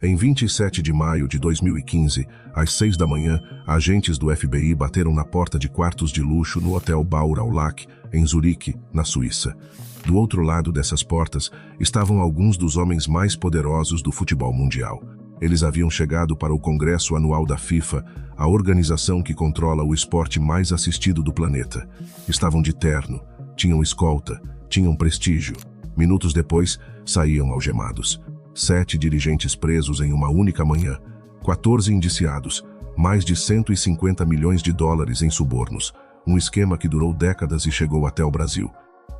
Em 27 de maio de 2015, às 6 da manhã, agentes do FBI bateram na porta de quartos de luxo no Hotel Baur au Lac, em Zurique, na Suíça. Do outro lado dessas portas estavam alguns dos homens mais poderosos do futebol mundial. Eles haviam chegado para o Congresso Anual da FIFA, a organização que controla o esporte mais assistido do planeta. Estavam de terno, tinham escolta, tinham prestígio. Minutos depois, saíam algemados. 7 dirigentes presos em uma única manhã, 14 indiciados, mais de 150 milhões de dólares em subornos, um esquema que durou décadas e chegou até o Brasil.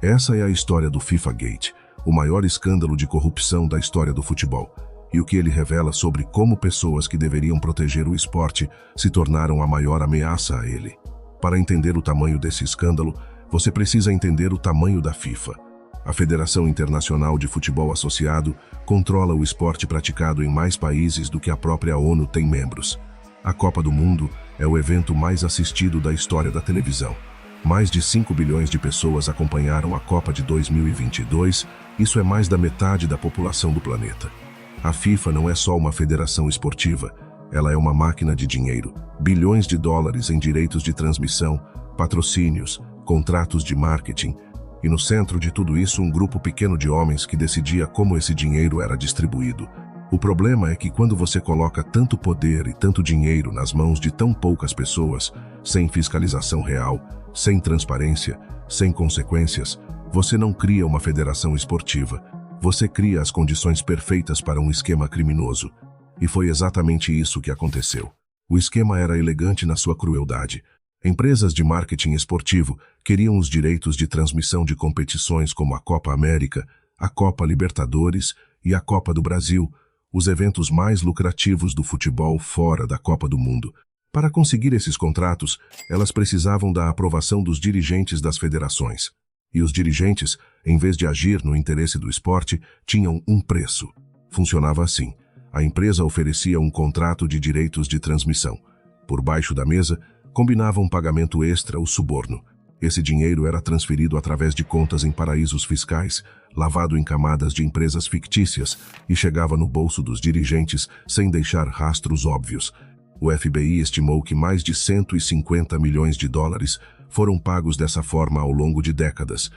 Essa é a história do FIFA Gate, o maior escândalo de corrupção da história do futebol, e o que ele revela sobre como pessoas que deveriam proteger o esporte se tornaram a maior ameaça a ele. Para entender o tamanho desse escândalo, você precisa entender o tamanho da FIFA. A Federação Internacional de Futebol Associado controla o esporte praticado em mais países do que a própria ONU tem membros. A Copa do Mundo é o evento mais assistido da história da televisão. Mais de 5 bilhões de pessoas acompanharam a Copa de 2022, isso é mais da metade da população do planeta. A FIFA não é só uma federação esportiva, ela é uma máquina de dinheiro, bilhões de dólares em direitos de transmissão, patrocínios, contratos de marketing, e no centro de tudo isso um grupo pequeno de homens que decidia como esse dinheiro era distribuído. O problema é que quando você coloca tanto poder e tanto dinheiro nas mãos de tão poucas pessoas, sem fiscalização real, sem transparência, sem consequências, você não cria uma federação esportiva. Você cria as condições perfeitas para um esquema criminoso. E foi exatamente isso que aconteceu. O esquema era elegante na sua crueldade. Empresas de marketing esportivo queriam os direitos de transmissão de competições como a Copa América, a Copa Libertadores e a Copa do Brasil, os eventos mais lucrativos do futebol fora da Copa do Mundo. Para conseguir esses contratos, elas precisavam da aprovação dos dirigentes das federações. E os dirigentes, em vez de agir no interesse do esporte, tinham um preço. Funcionava assim. A empresa oferecia um contrato de direitos de transmissão. Por baixo da mesa, combinava um pagamento extra, o suborno. Esse dinheiro era transferido através de contas em paraísos fiscais, lavado em camadas de empresas fictícias e chegava no bolso dos dirigentes sem deixar rastros óbvios. O FBI estimou que mais de 150 milhões de dólares foram pagos dessa forma ao longo de décadas.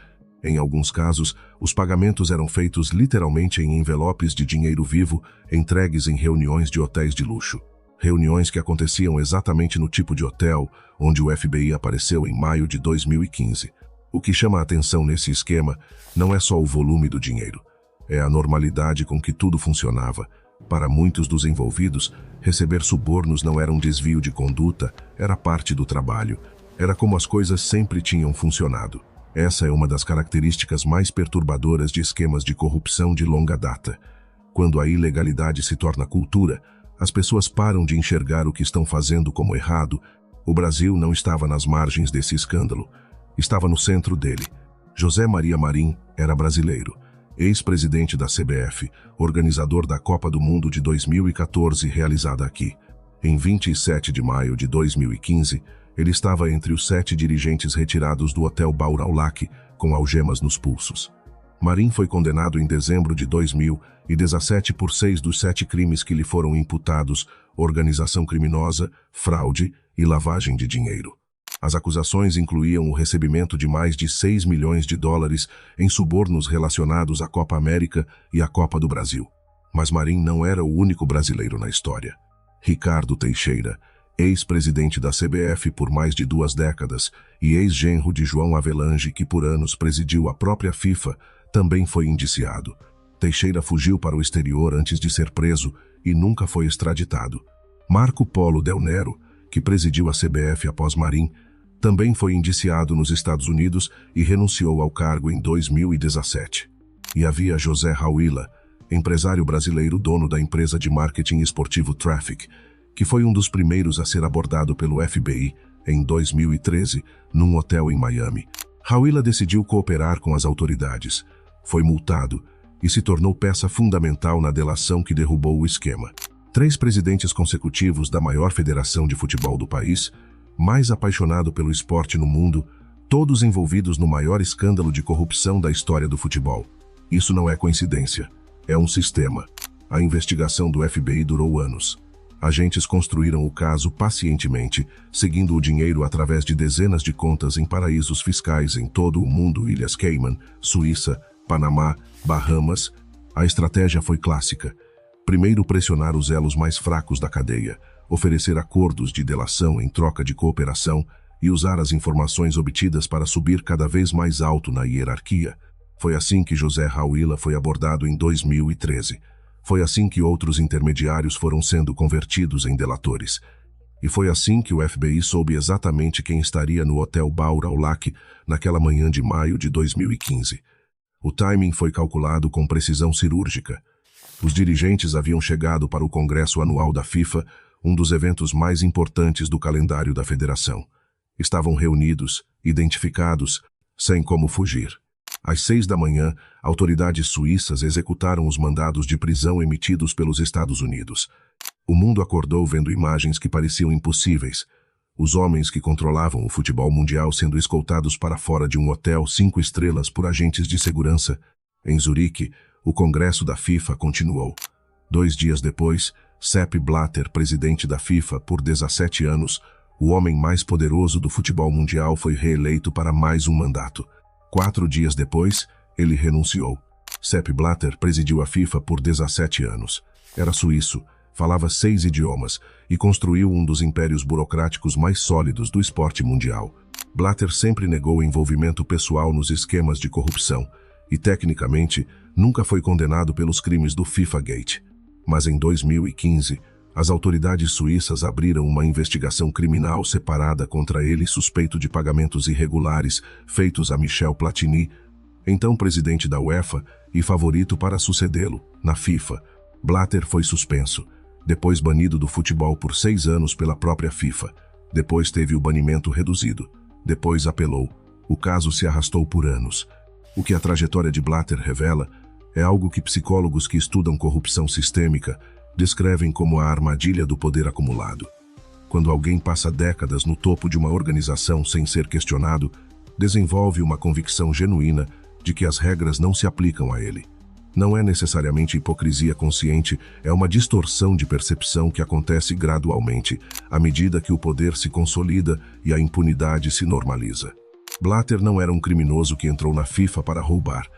Em alguns casos, os pagamentos eram feitos literalmente em envelopes de dinheiro vivo entregues em reuniões de hotéis de luxo. Reuniões que aconteciam exatamente no tipo de hotel onde o FBI apareceu em maio de 2015. O que chama a atenção nesse esquema não é só o volume do dinheiro, é a normalidade com que tudo funcionava. Para muitos dos envolvidos, receber subornos não era um desvio de conduta, era parte do trabalho. Era como as coisas sempre tinham funcionado. Essa é uma das características mais perturbadoras de esquemas de corrupção de longa data. Quando a ilegalidade se torna cultura, as pessoas param de enxergar o que estão fazendo como errado. O Brasil não estava nas margens desse escândalo. Estava no centro dele. José Maria Marim era brasileiro, ex-presidente da CBF, organizador da Copa do Mundo de 2014 realizada aqui. Em 27 de maio de 2015, ele estava entre os 7 dirigentes retirados do Hotel Baur au Lac com algemas nos pulsos. Marim foi condenado em dezembro de 2017 por 6 dos 7 crimes que lhe foram imputados: organização criminosa, fraude e lavagem de dinheiro. As acusações incluíam o recebimento de mais de 6 milhões de dólares em subornos relacionados à Copa América e à Copa do Brasil. Mas Marim não era o único brasileiro na história. Ricardo Teixeira, ex-presidente da CBF por mais de 2 décadas e ex-genro de João Avelange, que por anos presidiu a própria FIFA, também foi indiciado. Teixeira fugiu para o exterior antes de ser preso e nunca foi extraditado. Marco Polo Del Nero, que presidiu a CBF após Marim, também foi indiciado nos Estados Unidos e renunciou ao cargo em 2017. E havia José Hawila, empresário brasileiro dono da empresa de marketing esportivo Traffic, que foi um dos primeiros a ser abordado pelo FBI em 2013, num hotel em Miami. Hawila decidiu cooperar com as autoridades, foi multado e se tornou peça fundamental na delação que derrubou o esquema. 3 presidentes consecutivos da maior federação de futebol do país, mais apaixonado pelo esporte no mundo, todos envolvidos no maior escândalo de corrupção da história do futebol. Isso não é coincidência, é um sistema. A investigação do FBI durou anos. Agentes construíram o caso pacientemente, seguindo o dinheiro através de dezenas de contas em paraísos fiscais em todo o mundo, Ilhas Cayman, Suíça, Panamá, Bahamas. A estratégia foi clássica. Primeiro, pressionar os elos mais fracos da cadeia, oferecer acordos de delação em troca de cooperação e usar as informações obtidas para subir cada vez mais alto na hierarquia. Foi assim que José Rauila foi abordado em 2013. Foi assim que outros intermediários foram sendo convertidos em delatores. E foi assim que o FBI soube exatamente quem estaria no Hotel Baur Au Lac naquela manhã de maio de 2015. O timing foi calculado com precisão cirúrgica. Os dirigentes haviam chegado para o Congresso Anual da FIFA, um dos eventos mais importantes do calendário da federação. Estavam reunidos, identificados, sem como fugir. Às 6 da manhã, autoridades suíças executaram os mandados de prisão emitidos pelos Estados Unidos. O mundo acordou vendo imagens que pareciam impossíveis. Os homens que controlavam o futebol mundial sendo escoltados para fora de um hotel 5 estrelas por agentes de segurança. Em Zurique, o Congresso da FIFA continuou. 2 dias depois, Sepp Blatter, presidente da FIFA por 17 anos, o homem mais poderoso do futebol mundial, foi reeleito para mais um mandato. 4 dias depois, ele renunciou. Sepp Blatter presidiu a FIFA por 17 anos. Era suíço, falava 6 idiomas e construiu um dos impérios burocráticos mais sólidos do esporte mundial. Blatter sempre negou envolvimento pessoal nos esquemas de corrupção e, tecnicamente, nunca foi condenado pelos crimes do FIFA Gate. Mas em 2015, as autoridades suíças abriram uma investigação criminal separada contra ele, suspeito de pagamentos irregulares feitos a Michel Platini, então presidente da UEFA e favorito para sucedê-lo na FIFA. Blatter foi suspenso, depois banido do futebol por 6 anos pela própria FIFA. Depois teve o banimento reduzido. Depois apelou. O caso se arrastou por anos. O que a trajetória de Blatter revela é algo que psicólogos que estudam corrupção sistêmica descrevem como a armadilha do poder acumulado. Quando alguém passa décadas no topo de uma organização sem ser questionado, desenvolve uma convicção genuína de que as regras não se aplicam a ele. Não é necessariamente hipocrisia consciente, é uma distorção de percepção que acontece gradualmente, à medida que o poder se consolida e a impunidade se normaliza. Blatter não era um criminoso que entrou na FIFA para roubar.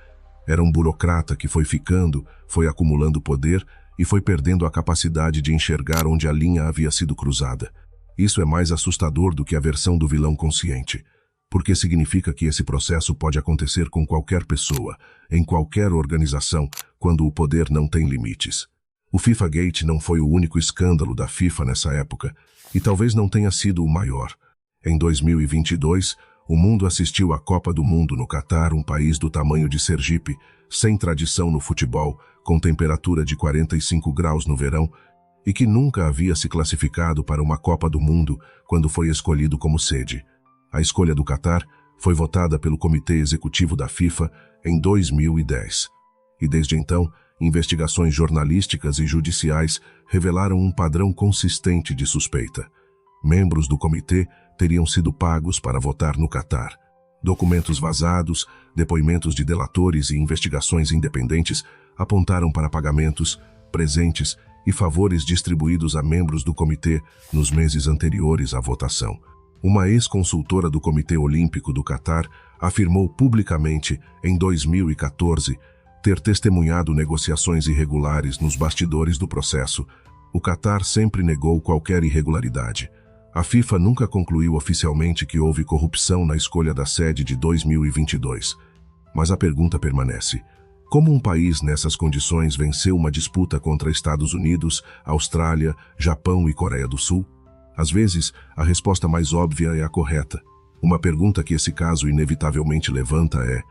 Era um burocrata que foi ficando, foi acumulando poder e foi perdendo a capacidade de enxergar onde a linha havia sido cruzada. Isso é mais assustador do que a versão do vilão consciente, porque significa que esse processo pode acontecer com qualquer pessoa, em qualquer organização, quando o poder não tem limites. O FIFA Gate não foi o único escândalo da FIFA nessa época, e talvez não tenha sido o maior. Em 2022, o mundo assistiu à Copa do Mundo no Catar, um país do tamanho de Sergipe, sem tradição no futebol, com temperatura de 45 graus no verão, e que nunca havia se classificado para uma Copa do Mundo quando foi escolhido como sede. A escolha do Catar foi votada pelo Comitê Executivo da FIFA em 2010. E desde então, investigações jornalísticas e judiciais revelaram um padrão consistente de suspeita. Membros do comitê teriam sido pagos para votar no Catar. Documentos vazados, depoimentos de delatores e investigações independentes apontaram para pagamentos, presentes e favores distribuídos a membros do comitê nos meses anteriores à votação. Uma ex-consultora do Comitê Olímpico do Catar afirmou publicamente, em 2014, ter testemunhado negociações irregulares nos bastidores do processo. O Catar sempre negou qualquer irregularidade. A FIFA nunca concluiu oficialmente que houve corrupção na escolha da sede de 2022. Mas a pergunta permanece: como um país nessas condições venceu uma disputa contra Estados Unidos, Austrália, Japão e Coreia do Sul? Às vezes, a resposta mais óbvia é a correta. Uma pergunta que esse caso inevitavelmente levanta é: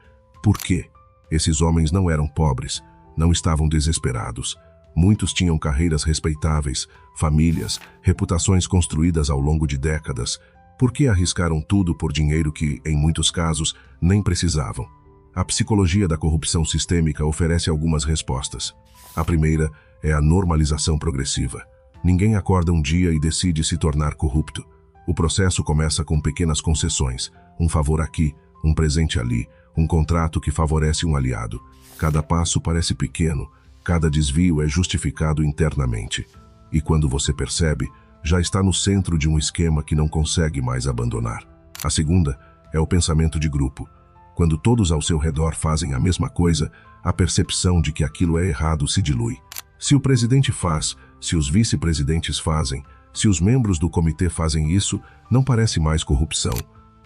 por quê? Esses homens não eram pobres, não estavam desesperados. Muitos tinham carreiras respeitáveis, famílias, reputações construídas ao longo de décadas. Por que arriscaram tudo por dinheiro que, em muitos casos, nem precisavam? A psicologia da corrupção sistêmica oferece algumas respostas. A primeira é a normalização progressiva. Ninguém acorda um dia e decide se tornar corrupto. O processo começa com pequenas concessões, um favor aqui, um presente ali, um contrato que favorece um aliado. Cada passo parece pequeno, Cada desvio é justificado internamente. E quando você percebe, já está no centro de um esquema que não consegue mais abandonar. A segunda é o pensamento de grupo. Quando todos ao seu redor fazem a mesma coisa, a percepção de que aquilo é errado se dilui. Se o presidente faz, se os vice-presidentes fazem, se os membros do comitê fazem isso, não parece mais corrupção,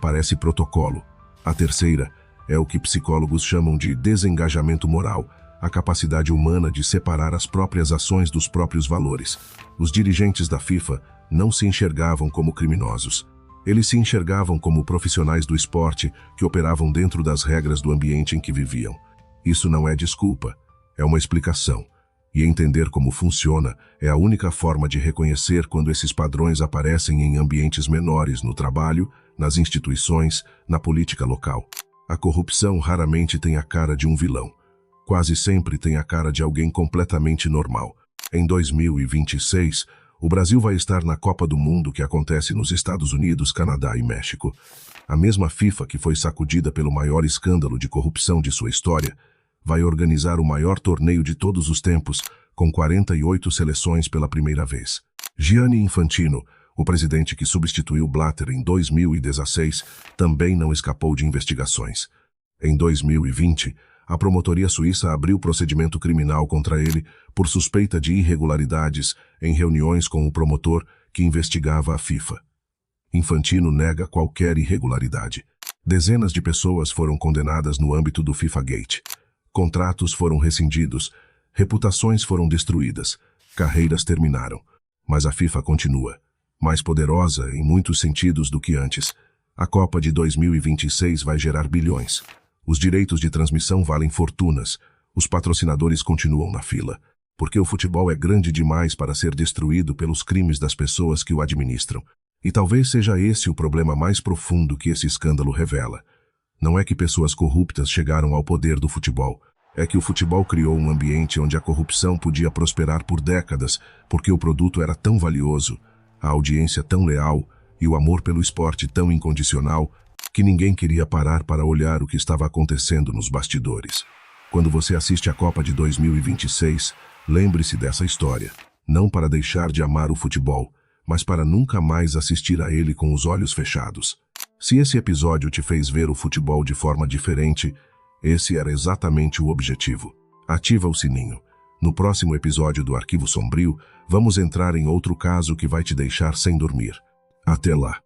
parece protocolo. A terceira é o que psicólogos chamam de desengajamento moral, a capacidade humana de separar as próprias ações dos próprios valores. Os dirigentes da FIFA não se enxergavam como criminosos. Eles se enxergavam como profissionais do esporte que operavam dentro das regras do ambiente em que viviam. Isso não é desculpa, é uma explicação. E entender como funciona é a única forma de reconhecer quando esses padrões aparecem em ambientes menores, no trabalho, nas instituições, na política local. A corrupção raramente tem a cara de um vilão. Quase sempre tem a cara de alguém completamente normal. Em 2026, o Brasil vai estar na Copa do Mundo que acontece nos Estados Unidos, Canadá e México. A mesma FIFA que foi sacudida pelo maior escândalo de corrupção de sua história, vai organizar o maior torneio de todos os tempos, com 48 seleções pela primeira vez. Gianni Infantino, o presidente que substituiu Blatter em 2016, também não escapou de investigações. Em 2020, a promotoria suíça abriu procedimento criminal contra ele por suspeita de irregularidades em reuniões com o promotor que investigava a FIFA. Infantino nega qualquer irregularidade. Dezenas de pessoas foram condenadas no âmbito do FIFA Gate. Contratos foram rescindidos, reputações foram destruídas, carreiras terminaram. Mas a FIFA continua, mais poderosa em muitos sentidos do que antes. A Copa de 2026 vai gerar bilhões. Os direitos de transmissão valem fortunas. Os patrocinadores continuam na fila. Porque o futebol é grande demais para ser destruído pelos crimes das pessoas que o administram. E talvez seja esse o problema mais profundo que esse escândalo revela. Não é que pessoas corruptas chegaram ao poder do futebol. É que o futebol criou um ambiente onde a corrupção podia prosperar por décadas, porque o produto era tão valioso, a audiência tão leal e o amor pelo esporte tão incondicional, que ninguém queria parar para olhar o que estava acontecendo nos bastidores. Quando você assiste a Copa de 2026, lembre-se dessa história. Não para deixar de amar o futebol, mas para nunca mais assistir a ele com os olhos fechados. Se esse episódio te fez ver o futebol de forma diferente, esse era exatamente o objetivo. Ativa o sininho. No próximo episódio do Arquivo Sombrio, vamos entrar em outro caso que vai te deixar sem dormir. Até lá!